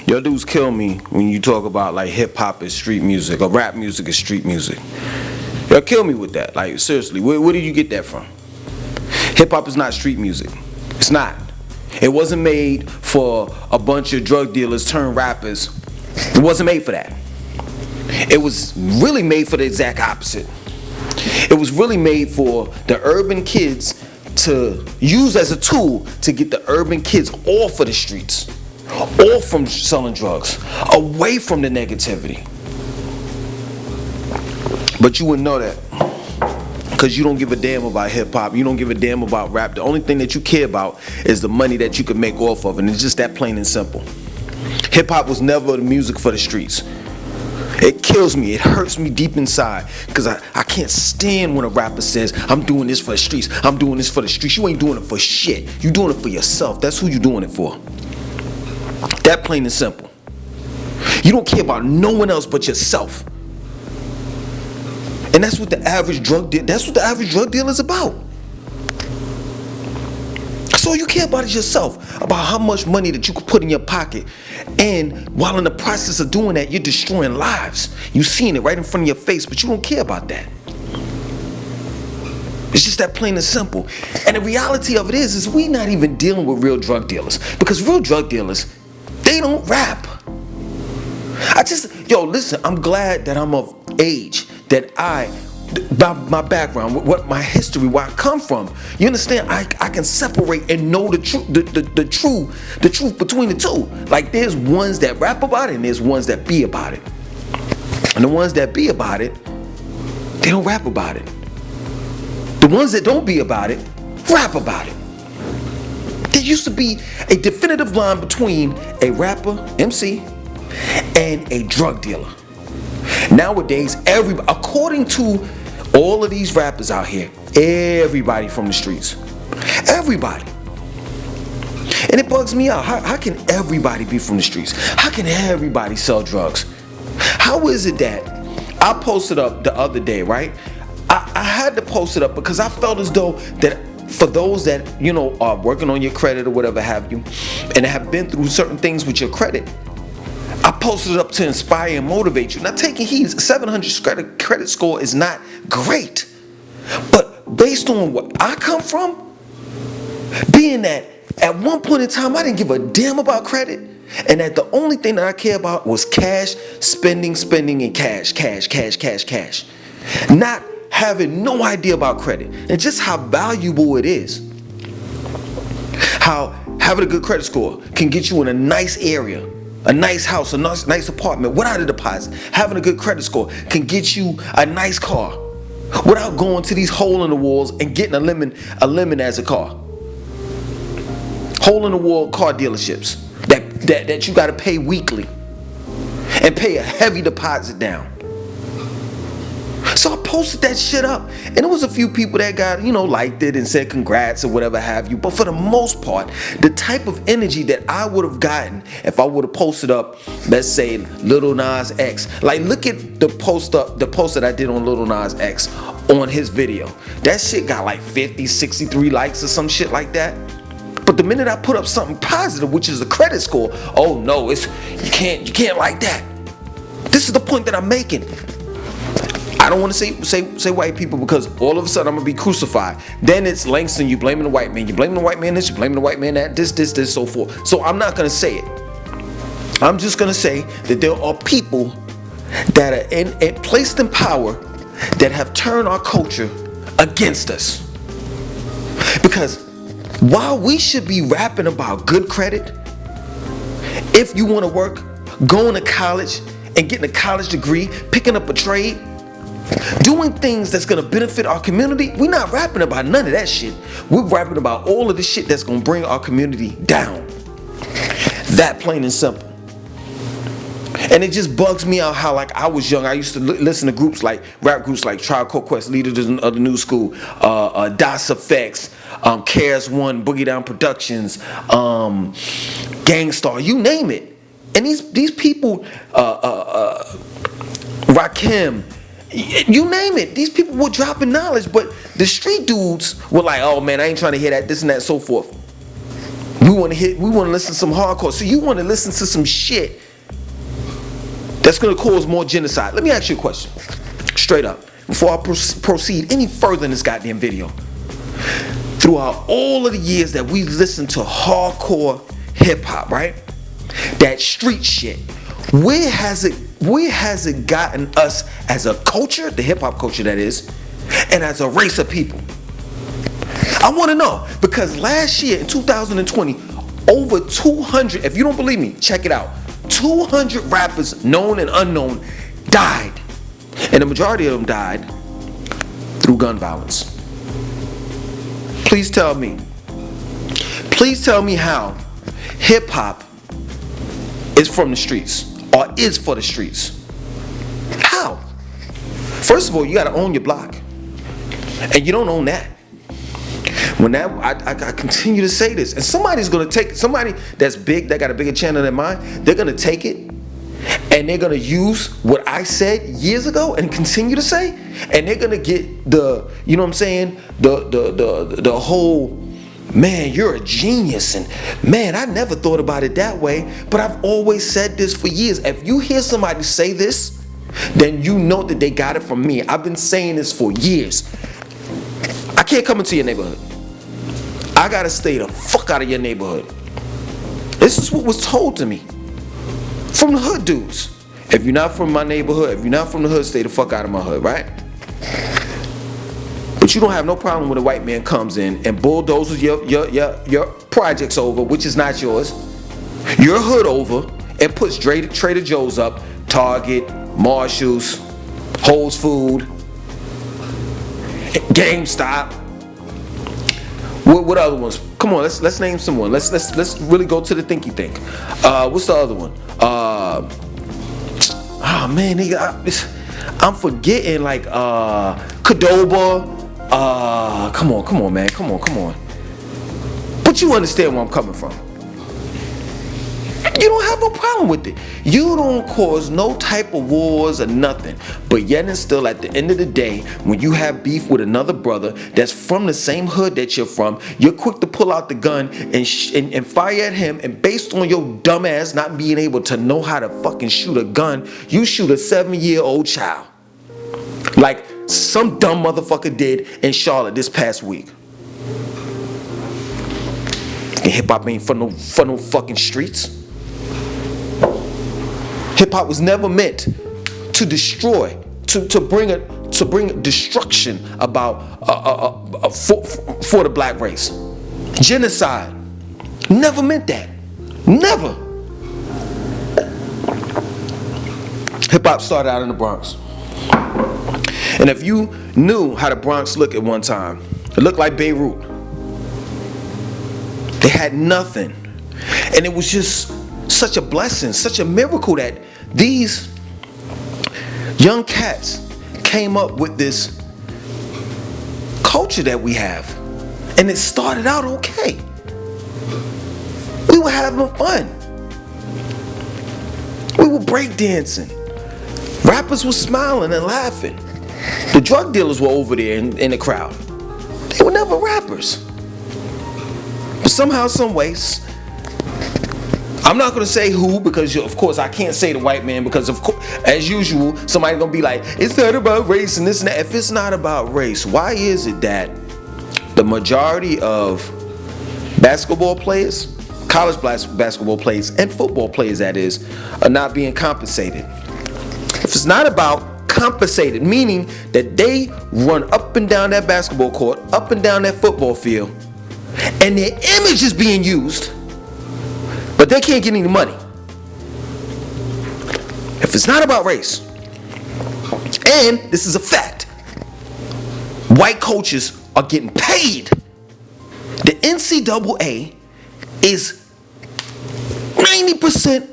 Your dudes kill me when you talk about like hip hop is street music or rap music is street music. Y'all kill me with that. Like seriously, where did you get that from? Hip hop is not street music. It's not. It wasn't made for a bunch of drug dealers turned rappers. It wasn't made for that. It was really made for the exact opposite. It was really made for the urban kids to use as a tool to get the urban kids off of the streets, off from selling drugs, away from the negativity. But you wouldn't know that because you don't give a damn about hip hop. You don't give a damn about rap. The only thing that you care about is the money that you can make off of, and it's just that plain and simple. Hip hop was never the music for the streets. It kills me. It hurts me deep inside because I can't stand when a rapper says, I'm doing this for the streets. I'm doing this for the streets. You ain't doing it for shit. You doing it for yourself. That's who you doing it for. That plain and simple. You don't care about no one else but yourself. And that's what the average drug dealer, is about. That's all you care about is yourself, about how much money that you can put in your pocket. And while in the process of doing that, you're destroying lives. You seeing it right in front of your face, but you don't care about that. It's just that plain and simple. And the reality of it is we not even dealing with real drug dealers. Because real drug dealers, they don't rap. Listen, I'm glad that I'm of age, that my background, what my history, where I come from. You understand? I can separate and know the truth between the two. Like there's ones that rap about it and there's ones that be about it. And the ones that be about it, they don't rap about it. The ones that don't be about it, rap about it. There used to be a definitive line between a rapper, MC, and a drug dealer. Nowadays, according to all of these rappers out here, everybody from the streets. Everybody. And it bugs me out. How can everybody be from the streets? How can everybody sell drugs? How is it that I posted up the other day, right? I had to post it up because I felt as though that for those that, are working on your credit or whatever have you, and have been through certain things with your credit, I posted it up to inspire and motivate you. Now, taking heed, 700 credit score is not great. But based on what I come from, being that at one point in time, I didn't give a damn about credit. And that the only thing that I care about was cash, spending, and cash. Not having no idea about credit. And just how valuable it is. How having a good credit score can get you in a nice area. A nice house, a nice apartment without a deposit. Having a good credit score can get you a nice car without going to these hole in the walls and getting a lemon as a car. Hole in the wall car dealerships that you got to pay weekly and pay a heavy deposit down. So I posted that shit up, and there was a few people that got, liked it and said congrats or whatever have you. But for the most part, the type of energy that I would have gotten if I would have posted up, let's say Lil Nas X. Like, look at the post that I did on Lil Nas X on his video. That shit got like 50, 63 likes or some shit like that. But the minute I put up something positive, which is a credit score, oh no, you can't like that. This is the point that I'm making. I don't want to say white people because all of a sudden I'm going to be crucified. Then it's Langston, you blaming the white man. You blaming the white man this, you blaming the white man that, this, so forth. So I'm not going to say it. I'm just going to say that there are people that are placed in power that have turned our culture against us. Because while we should be rapping about good credit, if you want to work, going to college and getting a college degree, picking up a trade, doing things that's going to benefit our community, we're not rapping about none of that shit. We're rapping about all of the shit that's going to bring our community down. That plain and simple. And it just bugs me out how, like, I was young, I used to listen to rap groups like Tribe Called Quest, Leaders of the New School, Das Effects, KRS-One, Boogie Down Productions, Gangstar, you name it. And these people, Rakim, you name it, these people were dropping knowledge, but the street dudes were like, oh man, I ain't trying to hear that, this and that, so forth. We want to listen to some hardcore. So you want to listen to some shit that's going to cause more genocide. Let me ask you a question, straight up, before I proceed any further in this goddamn video. Throughout all of the years that we listened to hardcore hip hop, right? That street shit, where has it gotten us as a culture, the hip hop culture that is, and as a race of people? I want to know, because last year in 2020, over 200, if you don't believe me, check it out, 200 rappers, known and unknown, died. And the majority of them died through gun violence. Please tell me how hip hop is from the streets or is for the streets. How? First of all, you gotta own your block. And you don't own that. When that, I continue to say this, and somebody's gonna take, somebody that's big, that got a bigger channel than mine, they're gonna take it and they're gonna use what I said years ago and continue to say, and they're gonna get the, you know what I'm saying, the whole, man, you're a genius, and man, I never thought about it that way, but I've always said this for years. If you hear somebody say this, then you know that they got it from me. I've been saying this for years. I can't come into your neighborhood. I gotta stay the fuck out of your neighborhood. This is what was told to me from the hood dudes. If you're not from my neighborhood, if you're not from the hood, stay the fuck out of my hood, right? But you don't have no problem when a white man comes in and bulldozes your projects over, which is not yours, your hood over, and puts Trader Joe's up, Target, Marshalls, Whole Foods, GameStop. What other ones? Come on, let's name someone. Let's really go to the thinky think. What's the other one? Oh man, nigga, I'm forgetting, like Qdoba. Come on, man, come on. But you understand where I'm coming from. You don't have no problem with it. You don't cause no type of wars or nothing. But yet and still, at the end of the day, when you have beef with another brother that's from the same hood that you're from, you're quick to pull out the gun and fire at him. And based on your dumb ass not being able to know how to fucking shoot a gun, you shoot a 7-year-old child. Like some dumb motherfucker did in Charlotte this past week. And hip hop ain't for no fucking streets. Hip hop was never meant to destroy, to bring destruction about for the black race. Genocide never meant that. Never. Hip hop started out in the Bronx, and if you knew how the Bronx looked at one time, it looked like Beirut. They had nothing, and it was just such a blessing, such a miracle that these young cats came up with this culture that we have. And it started out okay. We were having fun. We were breakdancing. Rappers were smiling and laughing. The drug dealers were over there in the crowd. They were never rappers. But somehow, some ways, I'm not going to say who, because of course I can't say the white man, because of course, as usual, somebody's going to be like, it's not about race and this and that. If it's not about race, why is it that the majority of basketball players, college basketball players, and football players, that is, are not being compensated? If it's not about compensated, meaning that they run up and down that basketball court, up and down that football field, and their image is being used, but they can't get any money. If it's not about race, and this is a fact, white coaches are getting paid. The NCAA is 90%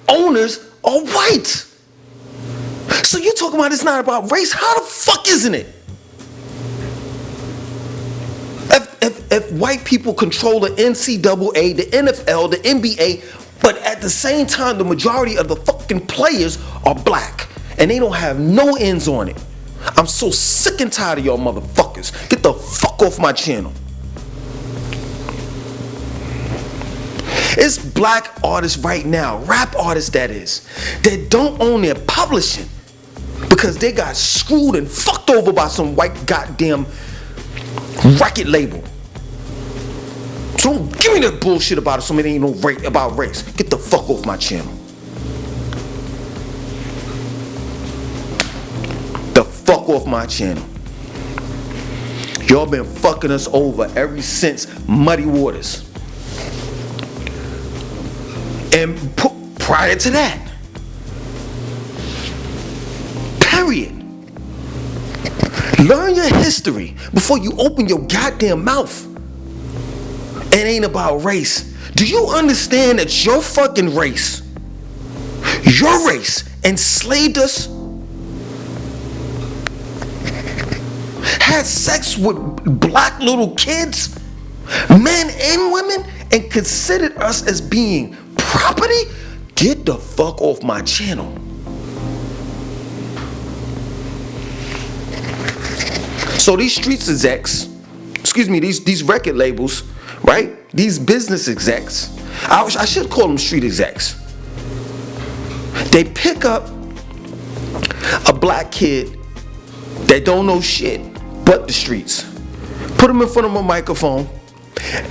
owners are white. So you're talking about it's not about race? How the fuck isn't it? If white people control the NCAA, the NFL, the NBA, but at the same time the majority of the fucking players are black and they don't have no ends on it. I'm so sick and tired of y'all motherfuckers. Get the fuck off my channel. It's black artists right now, rap artists that is, that don't own their publishing because they got screwed and fucked over by some white goddamn record label. So don't give me that bullshit about it, so it ain't no about race. Get the fuck off my channel. The fuck off my channel. Y'all been fucking us over ever since Muddy Waters. And prior to that. Period. Learn your history before you open your goddamn mouth. It ain't about race. Do you understand that your fucking race, enslaved us? Had sex with black little kids, men and women, and considered us as being property? Get the fuck off my channel. So these streets execs, these record labels, right? These business execs, I should call them street execs. They pick up a black kid that don't know shit but the streets, put him in front of a microphone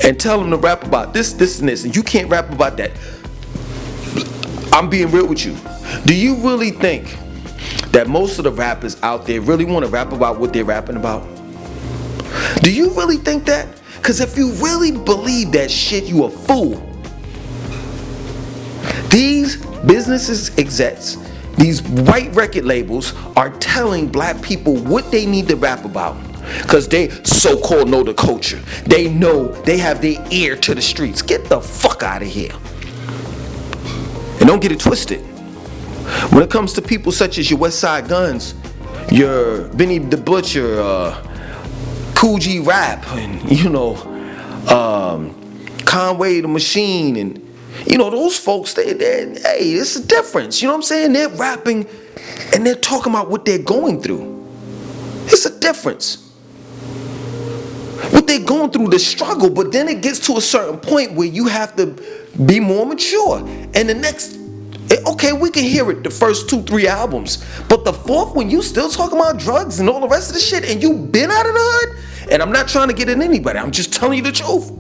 and tell him to rap about this, this, and this, and you can't rap about that. I'm being real with you. Do you really think that most of the rappers out there really want to rap about what they're rapping about? Do you really think that? Because if you really believe that shit, you a fool. These businesses execs, these white record labels are telling black people what they need to rap about. Because they so-called know the culture. They know, they have their ear to the streets. Get the fuck out of here. And don't get it twisted. When it comes to people such as your West Side Guns, your Benny the Butcher, Cool G Rap, and Conway the Machine, and those folks, hey, it's a difference. You know what I'm saying? They're rapping and they're talking about what they're going through. It's a difference. What they're going through, the struggle, but then it gets to a certain point where you have to be more mature. And the next, okay, we can hear it the first 2-3 albums, but the fourth one, you still talking about drugs and all the rest of the shit, and you been out of the hood? And I'm not trying to get at anybody, I'm just telling you the truth.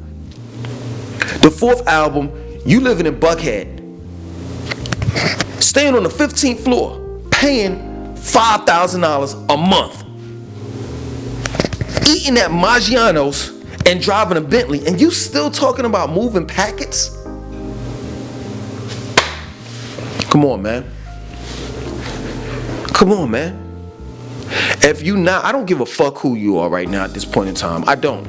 The fourth album, you living in Buckhead, staying on the 15th floor, paying $5,000 a month, eating at Maggiano's and driving a Bentley, and you still talking about moving packets? Come on, man. Come on, man. If you not, I don't give a fuck who you are right now at this point in time. I don't.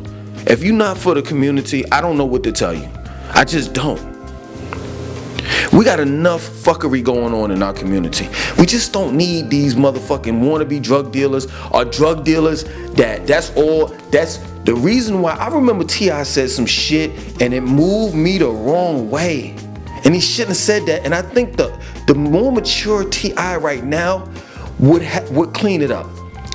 If you not for the community, I don't know what to tell you. I just don't. We got enough fuckery going on in our community. We just don't need these motherfucking wannabe drug dealers or drug dealers that's the reason why. I remember T.I. said some shit and it moved me the wrong way. And he shouldn't have said that. And I think the more mature T.I. right now would clean it up.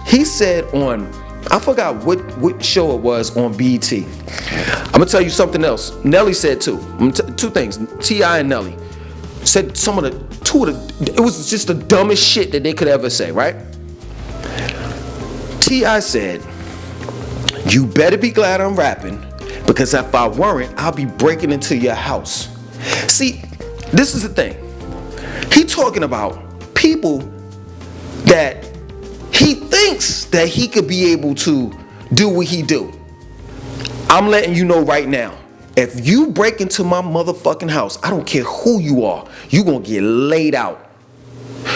He said on, I forgot what show it was on BET. I'm gonna tell you something else. Nelly said too. Two things. T.I. and Nelly said it was just the dumbest shit that they could ever say, right? T.I. said, "You better be glad I'm rapping, because if I weren't, I'll be breaking into your house." See, this is the thing. He talking about people that he thinks that he could be able to do what he do. I'm letting you know right now, if you break into my motherfucking house, I don't care who you are, you gonna get laid out.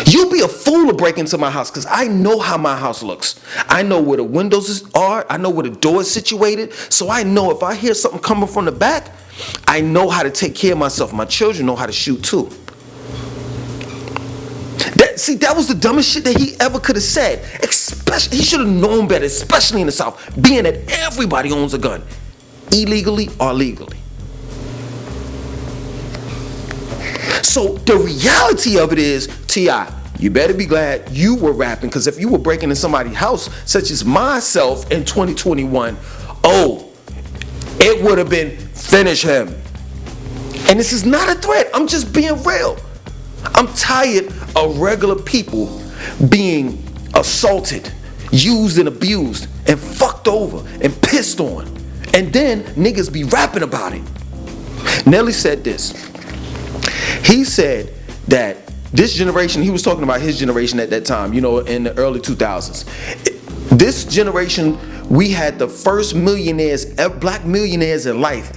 You'll be a fool to break into my house, because I know how my house looks. I know where the windows are. I know where the door is situated. So I know if I hear something coming from the back, I know how to take care of myself. My children know how to shoot too. That was the dumbest shit that he ever could have said. Especially, he should have known better, especially in the South, being that everybody owns a gun, illegally or legally. So the reality of it is, T.I., you better be glad you were rapping, because if you were breaking in somebody's house, such as myself in 2021, it would have been finish him. And this is not a threat. I'm just being real. I'm tired of regular people being assaulted, used and abused, and fucked over, and pissed on. And then niggas be rapping about it. Nelly said this. He said that this generation, he was talking about his generation at that time, in the early 2000s. This generation, we had the first millionaires, black millionaires in life.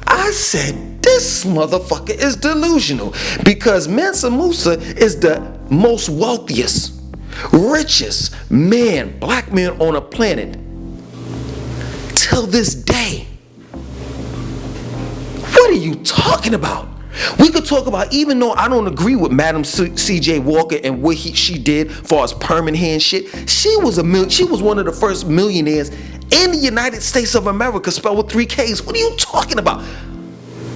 I said, this motherfucker is delusional, because Mansa Musa is the most wealthiest, richest black man on a planet till this day. What are you talking about? We could talk about, even though I don't agree with Madam C.J. Walker and what she did for us permanent hand shit, she was one of the first millionaires in the United States of America, spelled with 3 Ks. What are you talking about?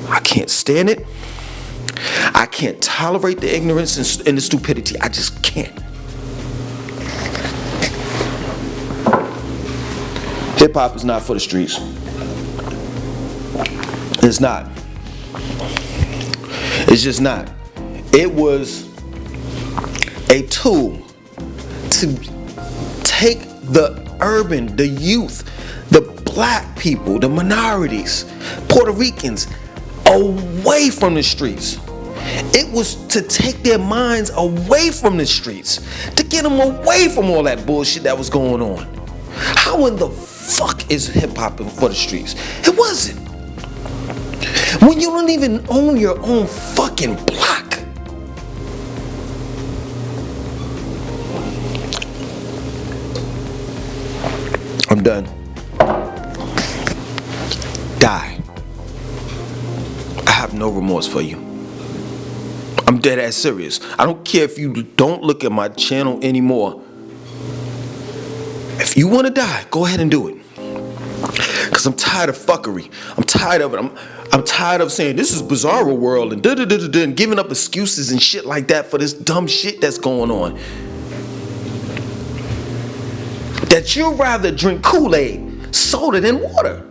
I can't stand it. I can't tolerate the ignorance and the stupidity. I just can't. Hip hop is not for the streets. It's not. It's just not. It was a tool to take the urban, the youth, the black people, the minorities, Puerto Ricans, away from the streets. It was to take their minds away from the streets, to get them away from all that bullshit that was going on. How in the fuck is hip hop for the streets? It wasn't. When you don't even own your own fucking block. I'm done. Die. I have no remorse for you. I'm dead ass serious. I don't care if you don't look at my channel anymore. If you want to die, go ahead and do it. Because I'm tired of fuckery. I'm tired of it. I'm tired of saying this is bizarro world and and giving up excuses and shit like that for this dumb shit that's going on. That you'd rather drink Kool-Aid, soda than water.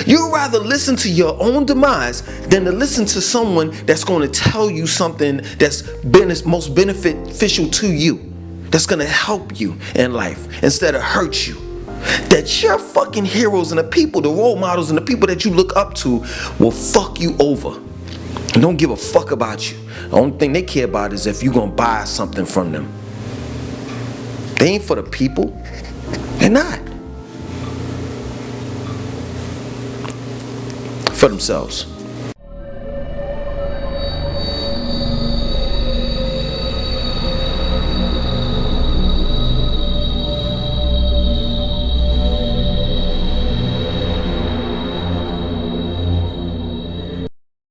You'd rather listen to your own demise than to listen to someone that's going to tell you something that's most beneficial to you, that's going to help you in life instead of hurt you. That your fucking heroes and the people, the role models and the people that you look up to will fuck you over and don't give a fuck about you. The only thing they care about is if you're going to buy something from them. They ain't for the people. They're not. For themselves.